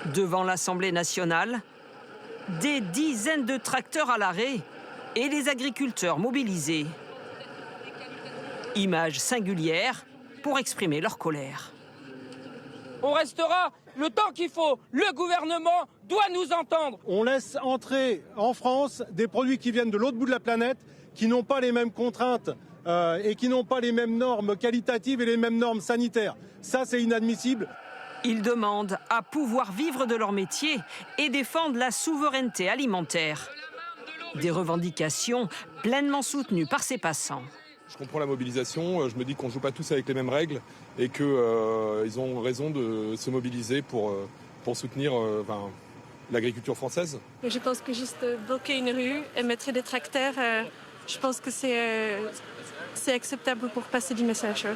Devant l'Assemblée nationale, des dizaines de tracteurs à l'arrêt et les agriculteurs mobilisés. Image singulière pour exprimer leur colère. On restera le temps qu'il faut. Le gouvernement doit nous entendre. On laisse entrer en France des produits qui viennent de l'autre bout de la planète, qui n'ont pas les mêmes contraintes et qui n'ont pas les mêmes normes qualitatives et les mêmes normes sanitaires. Ça, c'est inadmissible. Ils demandent à pouvoir vivre de leur métier et défendent la souveraineté alimentaire. Des revendications pleinement soutenues par ces passants. Je comprends la mobilisation, je me dis qu'on ne joue pas tous avec les mêmes règles et qu'ils ont raison de se mobiliser pour soutenir l'agriculture française. Je pense que juste bloquer une rue et mettre des tracteurs, je pense que c'est acceptable pour passer du message.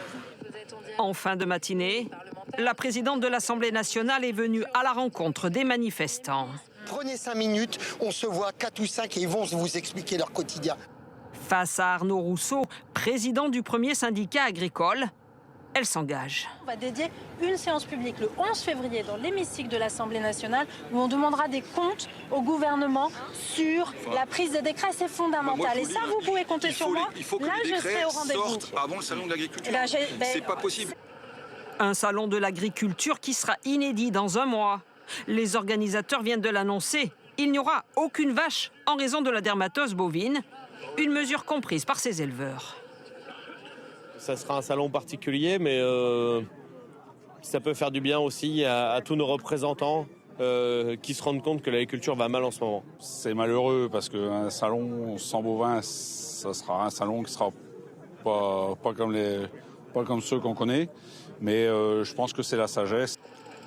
En fin de matinée, la présidente de l'Assemblée nationale est venue à la rencontre des manifestants. Prenez 5 minutes, on se voit 4 ou 5 et ils vont vous expliquer leur quotidien. Face à Arnaud Rousseau, président du premier syndicat agricole, elle s'engage. On va dédier une séance publique le 11 février dans l'hémicycle de l'Assemblée nationale où on demandera des comptes au gouvernement sur la prise des décrets. C'est fondamental. Et ça, vous pouvez compter sur moi. Là, je serai au rendez-vous. Avant le salon de l'agriculture. C'est pas possible. Un salon de l'agriculture qui sera inédit dans un mois. Les organisateurs viennent de l'annoncer. Il n'y aura aucune vache en raison de la dermatose bovine, une mesure comprise par ces éleveurs. Ça sera un salon particulier, mais ça peut faire du bien aussi à tous nos représentants qui se rendent compte que l'agriculture va mal en ce moment. C'est malheureux parce qu'un salon sans bovins, ça sera un salon qui sera pas comme ceux qu'on connaît, mais je pense que c'est la sagesse.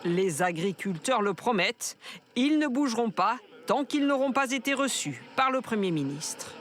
Les agriculteurs le promettent, ils ne bougeront pas tant qu'ils n'auront pas été reçus par le Premier ministre.